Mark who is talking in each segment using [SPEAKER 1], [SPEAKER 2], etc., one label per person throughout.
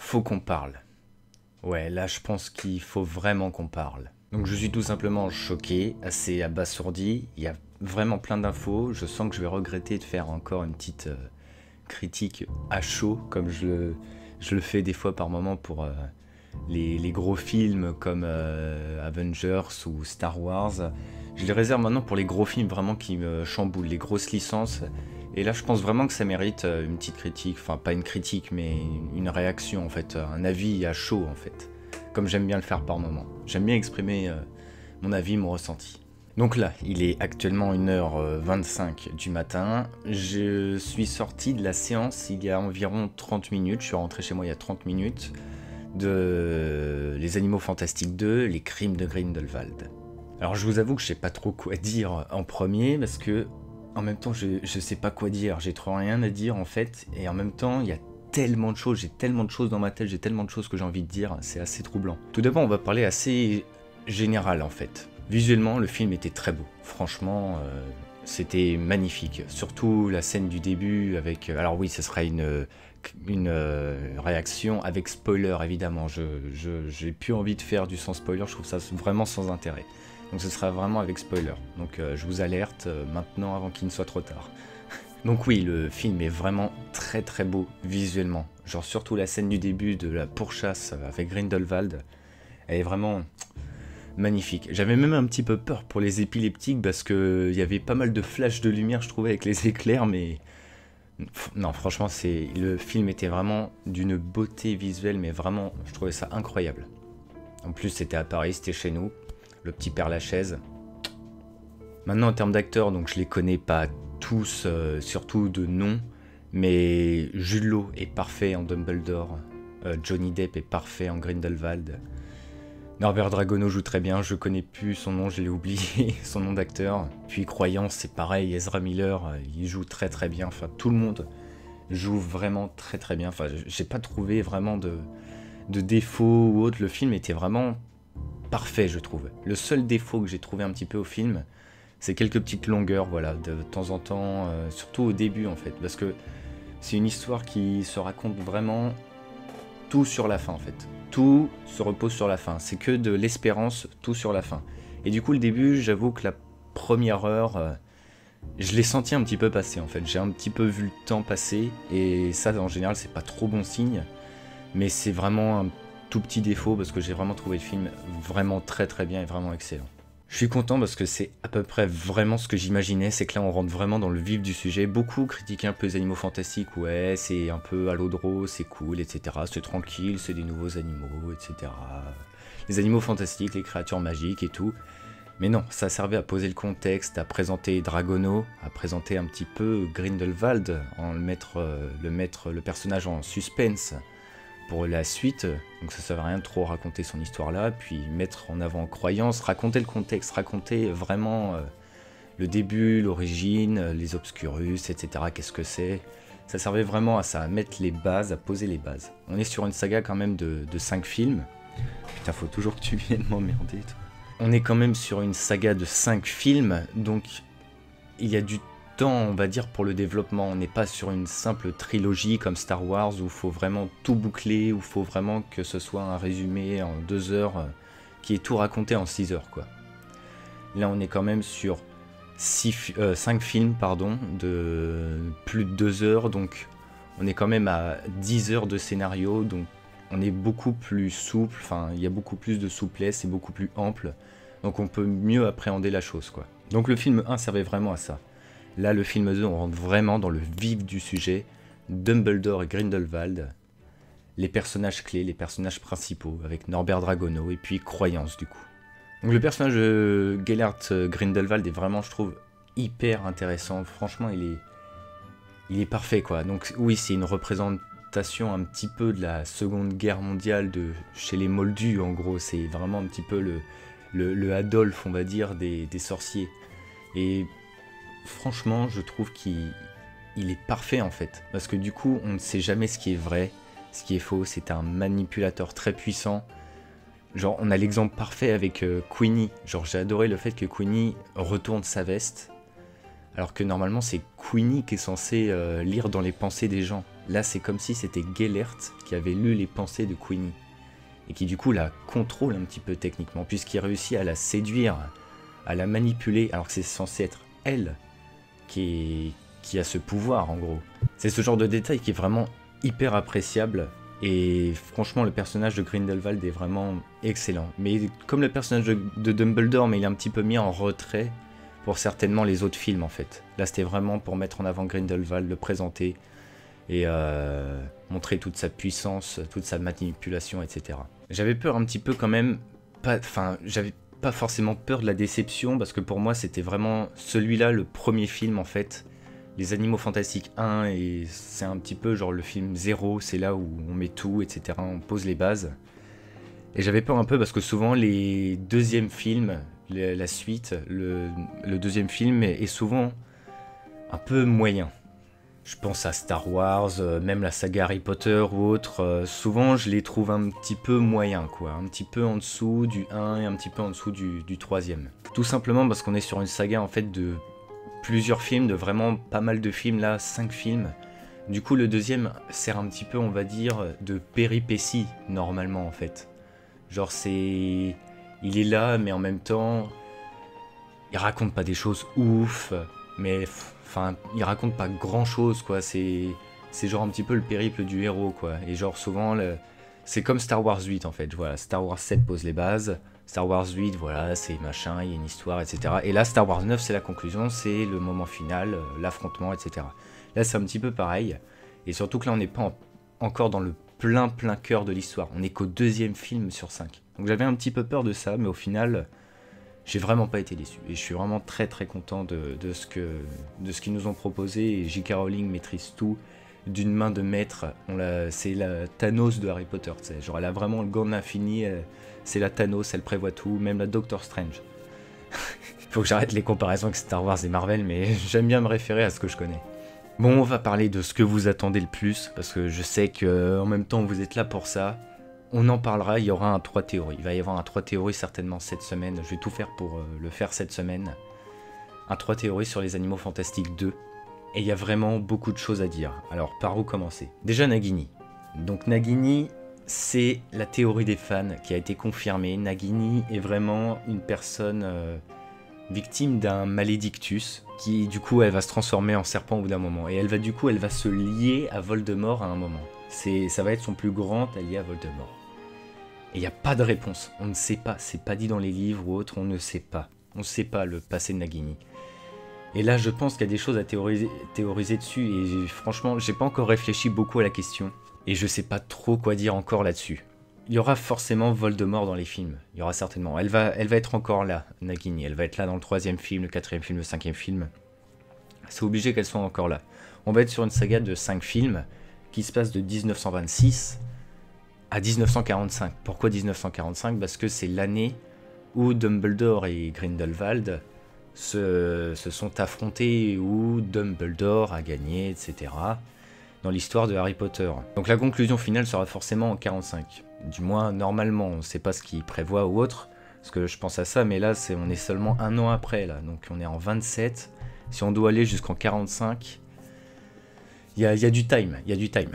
[SPEAKER 1] faut qu'on parle. Ouais, là je pense qu'il faut vraiment qu'on parle. Donc je suis tout simplement choqué, assez abasourdi, il y a vraiment plein d'infos, je sens que je vais regretter de faire encore une petite critique à chaud, comme je le fais des fois par moment pour les gros films comme Avengers ou Star Wars. Je les réserve maintenant pour les gros films vraiment qui me chamboulent, les grosses licences. Et là je pense vraiment que ça mérite une petite critique, enfin pas une critique mais une réaction en fait, un avis à chaud en fait. Comme j'aime bien le faire par moment. J'aime bien exprimer mon avis, mon ressenti. Donc là, il est actuellement 1h25 du matin. Je suis sorti de la séance il y a environ 30 minutes. Je suis rentré chez moi il y a 30 minutes. De Les Animaux Fantastiques 2, Les Crimes de Grindelwald. Alors je vous avoue que je sais pas trop quoi dire en premier parce que en même temps je sais pas quoi dire. J'ai trop rien à dire en fait. Et en même temps il y a tellement de choses, j'ai tellement de choses dans ma tête, j'ai tellement de choses que j'ai envie de dire, c'est assez troublant. Tout d'abord on va parler assez général en fait. Visuellement, le film était très beau. Franchement, c'était magnifique. Surtout la scène du début avec... alors oui, ce sera une réaction avec spoiler, évidemment. J'ai plus envie de faire du sans spoiler, je trouve ça vraiment sans intérêt. Donc ce sera vraiment avec spoiler. Donc je vous alerte maintenant avant qu'il ne soit trop tard. Donc oui, le film est vraiment très très beau visuellement. Genre surtout la scène du début de la pourchasse avec Grindelwald. Elle est vraiment... magnifique. J'avais même un petit peu peur pour les épileptiques parce que il y avait pas mal de flashs de lumière, je trouvais, avec les éclairs, mais non, franchement, le film était vraiment d'une beauté visuelle, mais vraiment, je trouvais ça incroyable. En plus, c'était à Paris, c'était chez nous, le petit Père Lachaise. Maintenant, en termes d'acteurs, donc je les connais pas tous, surtout de nom, mais Jude Law est parfait en Dumbledore, Johnny Depp est parfait en Grindelwald. Norbert Dragono joue très bien, je connais plus son nom, je l'ai oublié, son nom d'acteur. Puis Croyance, c'est pareil, Ezra Miller, il joue très très bien. Enfin, tout le monde joue vraiment très très bien. Enfin, j'ai pas trouvé vraiment de défaut ou autre. Le film était vraiment parfait, je trouve. Le seul défaut que j'ai trouvé un petit peu au film, c'est quelques petites longueurs, voilà, de temps en temps, surtout au début en fait. Parce que c'est une histoire qui se raconte vraiment tout sur la fin en fait. Tout se repose sur la fin. C'est que de l'espérance, tout sur la fin. Et du coup, le début, j'avoue que la première heure, je l'ai senti un petit peu passer en fait. J'ai un petit peu vu le temps passer. Et ça, en général, c'est pas trop bon signe. Mais c'est vraiment un tout petit défaut parce que j'ai vraiment trouvé le film vraiment très très bien et vraiment excellent. Je suis content parce que c'est à peu près vraiment ce que j'imaginais, c'est que là on rentre vraiment dans le vif du sujet. Beaucoup critiquaient un peu les animaux fantastiques, ouais, c'est un peu à l'eau de rose, c'est cool, etc. C'est tranquille, c'est des nouveaux animaux, etc. Les animaux fantastiques, les créatures magiques et tout. Mais non, ça servait à poser le contexte, à présenter Dragono, à présenter un petit peu Grindelwald, le personnage en suspense pour la suite, donc ça servait à rien de trop raconter son histoire là, puis mettre en avant Croyance, raconter le contexte, raconter vraiment le début, l'origine, les obscurus, etc. Qu'est-ce que c'est. Ça servait vraiment à ça, à mettre les bases, à poser les bases. On est sur une saga quand même de 5 films. Putain, faut toujours que tu viennes m'emmerder, toi. On est quand même sur une saga de 5 films, donc il y a du temps, on va dire, pour le développement. On n'est pas sur une simple trilogie comme Star Wars où il faut vraiment tout boucler, où il faut vraiment que ce soit un résumé en 2 heures qui est tout raconté en 6 heures, quoi. Là, on est quand même sur 5 films, de plus de 2 heures, donc on est quand même à 10 heures de scénario, donc on est beaucoup plus souple, enfin, il y a beaucoup plus de souplesse, c'est beaucoup plus ample, donc on peut mieux appréhender la chose, quoi. Donc le film 1 servait vraiment à ça. Là, le film 2, on rentre vraiment dans le vif du sujet. Dumbledore et Grindelwald, les personnages clés, les personnages principaux, avec Norbert Dragono et puis Croyance, du coup. Donc le personnage de Gellert Grindelwald est vraiment, je trouve, hyper intéressant. Franchement, il est parfait, quoi. Donc oui, c'est une représentation un petit peu de la Seconde Guerre mondiale chez les Moldus, en gros. C'est vraiment un petit peu le Adolphe, on va dire, des sorciers. Et franchement, je trouve qu'il est parfait en fait. Parce que du coup, on ne sait jamais ce qui est vrai, ce qui est faux. C'est un manipulateur très puissant. Genre, on a l'exemple parfait avec Queenie. Genre, j'ai adoré le fait que Queenie retourne sa veste. Alors que normalement, c'est Queenie qui est censée lire dans les pensées des gens. Là, c'est comme si c'était Gellert qui avait lu les pensées de Queenie. Et qui du coup la contrôle un petit peu techniquement, puisqu'il réussit à la séduire, à la manipuler, alors que c'est censé être elle qui a ce pouvoir en gros. C'est ce genre de détail qui est vraiment hyper appréciable, et franchement le personnage de Grindelwald est vraiment excellent. Mais comme le personnage de Dumbledore, mais il est un petit peu mis en retrait pour certainement les autres films en fait. Là c'était vraiment pour mettre en avant Grindelwald, le présenter, et montrer toute sa puissance, toute sa manipulation, etc. J'avais peur un petit peu quand même, j'avais pas forcément peur de la déception, parce que pour moi c'était vraiment celui-là le premier film en fait. Les Animaux Fantastiques 1, et c'est un petit peu genre le film 0, c'est là où on met tout, etc. On pose les bases. Et j'avais peur un peu parce que souvent les deuxièmes films, la suite, le deuxième film est souvent un peu moyen. Je pense à Star Wars, même la saga Harry Potter ou autre, souvent je les trouve un petit peu moyens, quoi. Un petit peu en dessous du 1 et un petit peu en dessous du 3e. Tout simplement parce qu'on est sur une saga en fait de plusieurs films, de vraiment pas mal de films, là 5 films. Du coup le deuxième sert un petit peu, on va dire, de péripétie normalement en fait. Genre c'est... il est là mais en même temps, il raconte pas des choses ouf, mais... enfin, il raconte pas grand chose, quoi. C'est genre un petit peu le périple du héros, quoi. Et genre souvent, c'est comme Star Wars 8 en fait. Voilà, Star Wars 7 pose les bases. Star Wars 8, voilà, c'est machin, il y a une histoire, etc. Et là, Star Wars 9, c'est la conclusion, c'est le moment final, l'affrontement, etc. Là, c'est un petit peu pareil. Et surtout que là, on n'est pas encore dans le plein cœur de l'histoire. On n'est qu'au deuxième film sur 5. Donc j'avais un petit peu peur de ça, mais au final... j'ai vraiment pas été déçu, et je suis vraiment très content de ce qu'ils nous ont proposé, et J.K. Rowling maîtrise tout d'une main de maître. C'est la Thanos de Harry Potter, genre elle a vraiment le gant de l'infini, c'est la Thanos, elle prévoit tout, même la Doctor Strange. Faut que j'arrête les comparaisons avec Star Wars et Marvel, mais j'aime bien me référer à ce que je connais. Bon, on va parler de ce que vous attendez le plus, parce que je sais que en même temps vous êtes là pour ça. On en parlera, il y aura un 3 théories. Il va y avoir un 3 théories certainement cette semaine. Je vais tout faire pour le faire cette semaine. Un 3 théories sur les Animaux Fantastiques 2. Et il y a vraiment beaucoup de choses à dire. Alors, par où commencer? Déjà Nagini. Donc Nagini, c'est la théorie des fans qui a été confirmée. Nagini est vraiment une personne victime d'un malédictus, qui du coup elle va se transformer en serpent au bout d'un moment. Et elle va se lier à Voldemort à un moment. Ça va être son plus grand allié à Voldemort. Et il n'y a pas de réponse, on ne sait pas, c'est pas dit dans les livres ou autres, on ne sait pas. On ne sait pas le passé de Nagini. Et là je pense qu'il y a des choses à théoriser dessus, et franchement j'ai pas encore réfléchi beaucoup à la question, et je sais pas trop quoi dire encore là-dessus. Il y aura forcément Voldemort dans les films, il y aura certainement, elle va être encore là, Nagini, elle va être là dans le 3e film, le 4e film, le 5e film. C'est obligé qu'elle soit encore là. On va être sur une saga de 5 films, qui se passe de 1926 à 1945. Pourquoi 1945? Parce que c'est l'année où Dumbledore et Grindelwald se sont affrontés, où Dumbledore a gagné, etc. dans l'histoire de Harry Potter. Donc la conclusion finale sera forcément en 45. Du moins, normalement, on ne sait pas ce qu'il prévoit ou autre, parce que je pense à ça, mais là, on est seulement un an après, là. Donc on est en 27. Si on doit aller jusqu'en 45... il y a du time, il y a du time.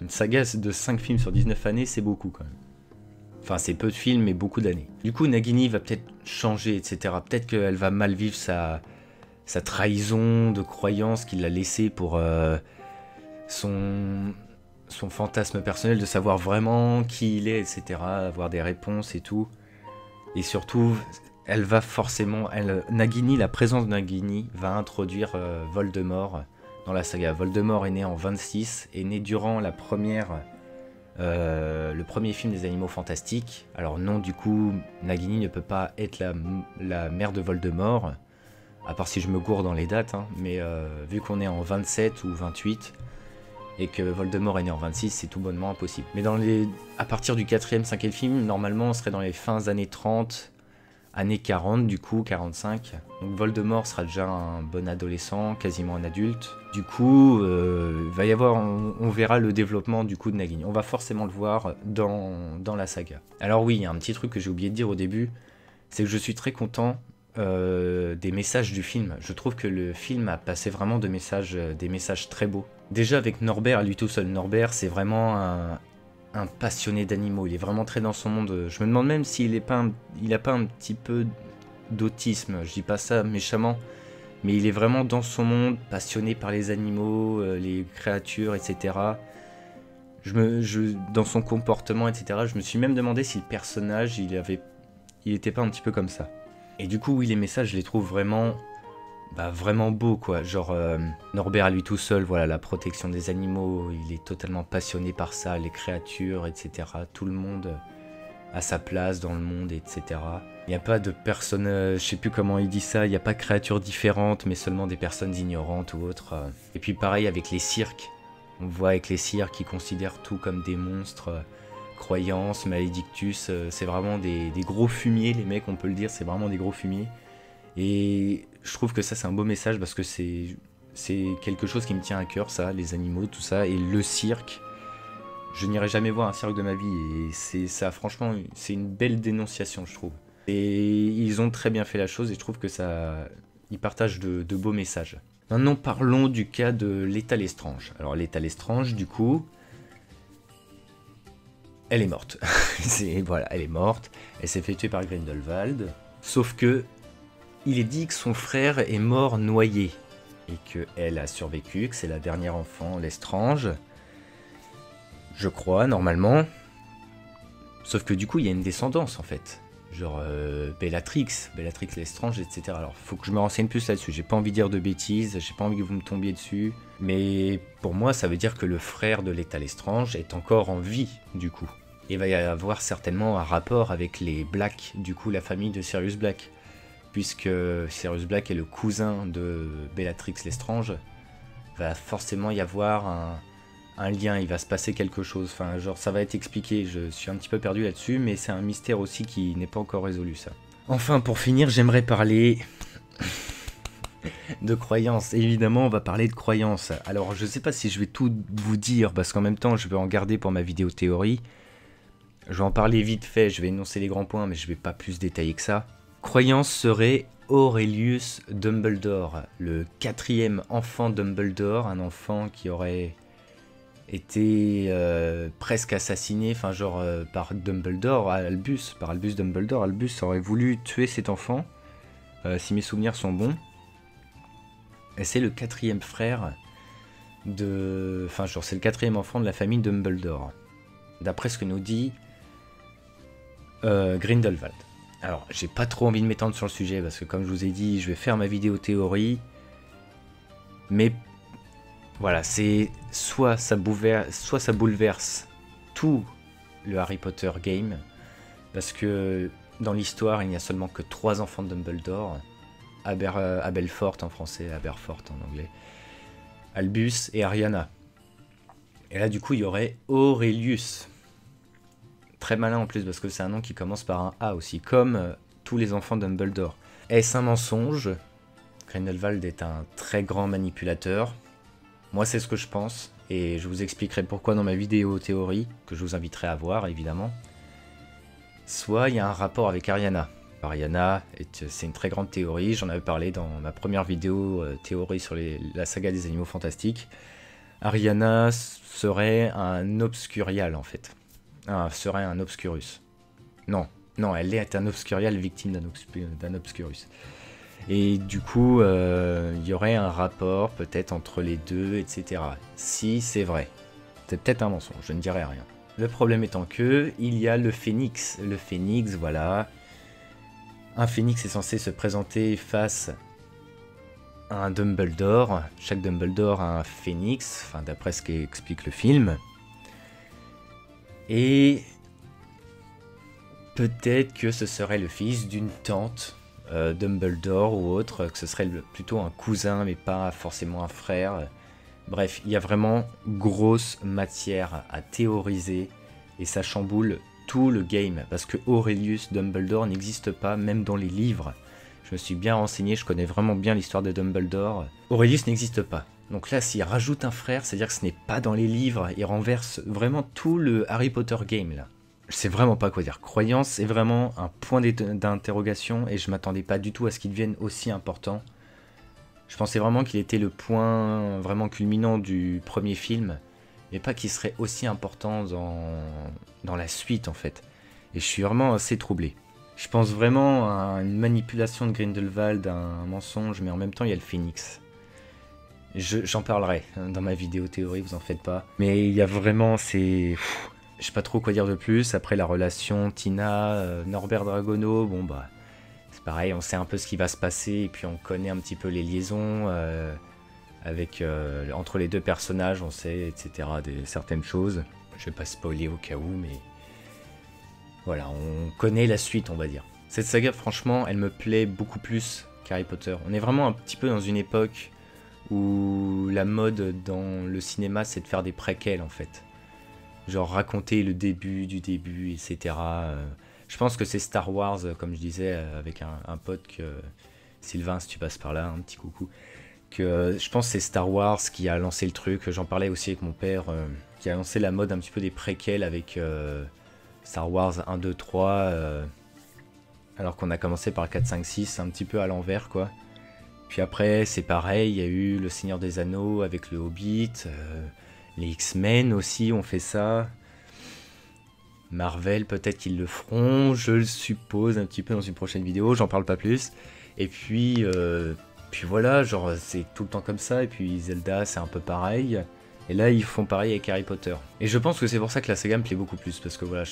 [SPEAKER 1] Une saga de 5 films sur 19 années, c'est beaucoup quand même. Enfin, c'est peu de films, mais beaucoup d'années. Du coup, Nagini va peut-être changer, etc. Peut-être qu'elle va mal vivre sa trahison de croyance qu'il a laissée pour son fantasme personnel de savoir vraiment qui il est, etc. Avoir des réponses et tout. Et surtout, elle va forcément... Nagini, la présence de Nagini va introduire Voldemort dans la saga. Voldemort est né en 26, est né durant le premier film des Animaux Fantastiques. Alors non, du coup, Nagini ne peut pas être la mère de Voldemort, à part si je me gourre dans les dates, hein, mais vu qu'on est en 27 ou 28, et que Voldemort est né en 26, c'est tout bonnement impossible. Mais à partir du 4e, 5e film, normalement, on serait dans les fins années 30, années 40, du coup, 45. Donc Voldemort sera déjà un bon adolescent, quasiment un adulte. Du coup, va y avoir, on verra le développement du coup de Nagini. On va forcément le voir dans la saga. Alors oui, il y a un petit truc que j'ai oublié de dire au début, c'est que je suis très content des messages du film. Je trouve que le film a passé vraiment des messages très beaux. Déjà avec Norbert, à lui tout seul, Norbert c'est vraiment un passionné d'animaux, il est vraiment très dans son monde. Je me demande même s'il est pas il a pas un petit peu d'autisme, je dis pas ça méchamment, mais il est vraiment dans son monde, passionné par les animaux, les créatures, etc. Dans son comportement, etc., je me suis même demandé si le personnage, il était pas un petit peu comme ça. Et du coup, oui, les messages, je les trouve vraiment, vraiment beaux, quoi. Genre, Norbert à lui tout seul, voilà, la protection des animaux, il est totalement passionné par ça, les créatures, etc. Tout le monde a sa place dans le monde, etc. Il n'y a pas de personnes, je sais plus comment il dit ça, il n'y a pas de créatures différentes, mais seulement des personnes ignorantes ou autres. Et puis pareil avec les cirques. On voit avec les cirques qui considèrent tout comme des monstres, croyances, malédictus, c'est vraiment des gros fumiers, les mecs, on peut le dire, c'est vraiment des gros fumiers. Et je trouve que ça c'est un beau message parce que c'est quelque chose qui me tient à cœur, ça, les animaux, tout ça, et le cirque. Je n'irai jamais voir un cirque de ma vie, et c'est ça, franchement, c'est une belle dénonciation, je trouve. Et ils ont très bien fait la chose, et je trouve que ça, ils partagent de beaux messages. Maintenant, parlons du cas de Leta Lestrange. Alors, Leta Lestrange, du coup, elle est morte. Voilà, elle est morte. Elle s'est fait tuer par Grindelwald. Sauf que, il est dit que son frère est mort noyé. Et qu'elle a survécu, que c'est la dernière enfant, Lestrange. Je crois, normalement. Sauf que du coup, il y a une descendance, en fait. Genre Bellatrix Lestrange, etc. Alors, faut que je me renseigne plus là-dessus. J'ai pas envie de dire de bêtises, j'ai pas envie que vous me tombiez dessus. Mais pour moi, ça veut dire que le frère de Leta Lestrange est encore en vie, du coup. Il va y avoir certainement un rapport avec les Black, du coup, la famille de Sirius Black. Puisque Sirius Black est le cousin de Bellatrix Lestrange, va forcément y avoir un lien, il va se passer quelque chose, enfin genre ça va être expliqué, je suis un petit peu perdu là-dessus, mais c'est un mystère aussi qui n'est pas encore résolu ça. Enfin pour finir, j'aimerais parler de croyances, évidemment on va parler de croyances. Alors je sais pas si je vais tout vous dire, parce qu'en même temps je vais en garder pour ma vidéo théorie. Je vais en parler vite fait, je vais énoncer les grands points, mais je vais pas plus détailler que ça. Croyance serait Aurelius Dumbledore, le 4e enfant Dumbledore, un enfant qui aurait été presque assassiné, enfin genre par Dumbledore, par Albus Dumbledore. Albus aurait voulu tuer cet enfant, si mes souvenirs sont bons. Et c'est le 4e frère de... Enfin genre c'est le 4e enfant de la famille Dumbledore. D'après ce que nous dit Grindelwald. Alors j'ai pas trop envie de m'étendre sur le sujet parce que comme je vous ai dit, je vais faire ma vidéo théorie. Mais voilà, c'est soit ça bouleverse tout le Harry Potter game, parce que dans l'histoire, il n'y a seulement que 3 enfants de Dumbledore, Aberforth en français, Aberforth en anglais, Albus et Ariana. Et là, du coup, il y aurait Aurelius. Très malin en plus, parce que c'est un nom qui commence par un A aussi, comme tous les enfants de Dumbledore. Est-ce un mensonge? Grindelwald est un très grand manipulateur. Moi, c'est ce que je pense, et je vous expliquerai pourquoi dans ma vidéo théorie, que je vous inviterai à voir, évidemment. Soit il y a un rapport avec Ariana. Ariana, c'est une très grande théorie, j'en avais parlé dans ma première vidéo théorie sur la saga des animaux fantastiques. Ariana serait un obscurial, en fait. Serait un obscurus. Non, elle est un obscurial victime d'un obscurus. Et du coup, il y aurait un rapport peut-être entre les deux, etc. Si c'est vrai. C'est peut-être un mensonge, je ne dirai rien. Le problème étant que, il y a le phénix. Le phénix, voilà. Un phénix est censé se présenter face à un Dumbledore. Chaque Dumbledore a un phénix, enfin d'après ce qu'explique le film. Et peut-être que ce serait le fils d'une tante Dumbledore ou autre, que ce serait plutôt un cousin mais pas forcément un frère. Bref, il y a vraiment grosse matière à théoriser et ça chamboule tout le game parce que Aurelius Dumbledore n'existe pas même dans les livres. Je me suis bien renseigné, je connais vraiment bien l'histoire de Dumbledore. Aurelius n'existe pas. Donc là, s'il rajoute un frère, c'est-à-dire que ce n'est pas dans les livres, il renverse vraiment tout le Harry Potter game là. Je sais vraiment pas quoi dire. Croyance est vraiment un point d'interrogation et je m'attendais pas du tout à ce qu'il devienne aussi important. Je pensais vraiment qu'il était le point vraiment culminant du premier film, mais pas qu'il serait aussi important dans la suite en fait. Et je suis vraiment assez troublé. Je pense vraiment à une manipulation de Grindelwald, un mensonge, mais en même temps il y a le Phénix. J'en parlerai dans ma vidéo théorie, vous en faites pas. Mais il y a vraiment, je sais pas trop quoi dire de plus. Après la relation Tina, Norbert Dragono, bon bah c'est pareil, on sait un peu ce qui va se passer et puis on connaît un petit peu les liaisons entre les deux personnages, on sait etc. Certaines choses. Je vais pas spoiler au cas où, mais voilà, on connaît la suite, on va dire. Cette saga, franchement, elle me plaît beaucoup plus qu'Harry Potter. On est vraiment un petit peu dans une époque où la mode dans le cinéma, c'est de faire des préquels en fait. Genre raconter le début du début, etc. Je pense que c'est Star Wars, comme je disais avec un pote que... Sylvain, si tu passes par là, un petit coucou. Que je pense que c'est Star Wars qui a lancé le truc. J'en parlais aussi avec mon père, qui a lancé la mode un petit peu des préquels avec Star Wars 1, 2, 3. Alors qu'on a commencé par 4, 5, 6, un petit peu à l'envers quoi. Puis après, c'est pareil, il y a eu Le Seigneur des Anneaux avec le Hobbit, les X-Men aussi ont fait ça. Marvel, peut-être qu'ils le feront, je le suppose, un petit peu dans une prochaine vidéo, j'en parle pas plus. Et puis voilà, genre c'est tout le temps comme ça, et puis Zelda c'est un peu pareil. Et là ils font pareil avec Harry Potter. Et je pense que c'est pour ça que la saga me plaît beaucoup plus, parce que voilà,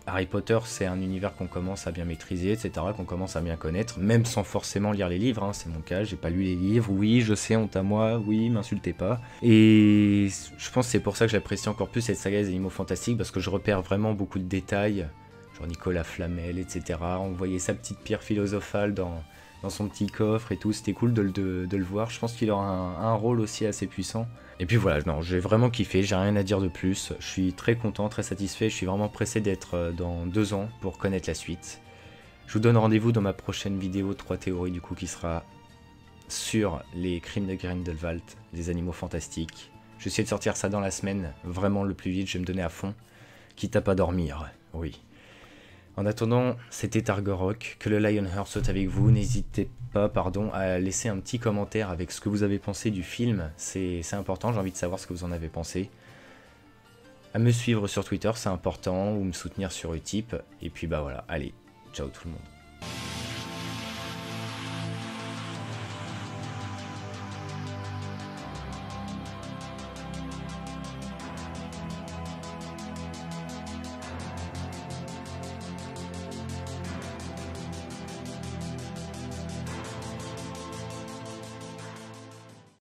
[SPEAKER 1] Harry Potter, c'est un univers qu'on commence à bien maîtriser, etc., qu'on commence à bien connaître, même sans forcément lire les livres, hein, c'est mon cas, j'ai pas lu les livres, oui, je sais, honte à moi, oui, m'insultez pas. Et je pense que c'est pour ça que j'apprécie encore plus cette saga des Animaux Fantastiques, parce que je repère vraiment beaucoup de détails, genre Nicolas Flamel, etc., on voyait sa petite pierre philosophale dans son petit coffre et tout, c'était cool de le voir, je pense qu'il aura un rôle aussi assez puissant. Et puis voilà, non, j'ai vraiment kiffé, j'ai rien à dire de plus, je suis très content, très satisfait, je suis vraiment pressé d'être dans 2 ans pour connaître la suite. Je vous donne rendez-vous dans ma prochaine vidéo 3 théories du coup qui sera sur les crimes de Grindelwald, les animaux fantastiques. Je vais essayer de sortir ça dans la semaine, vraiment le plus vite, je vais me donner à fond, quitte à pas dormir, oui. En attendant, c'était Targorok, que le Lionheart soit avec vous, n'hésitez pas à laisser un petit commentaire avec ce que vous avez pensé du film, c'est important, j'ai envie de savoir ce que vous en avez pensé. À me suivre sur Twitter, c'est important, ou me soutenir sur Utip, et puis bah voilà, allez, ciao tout le monde.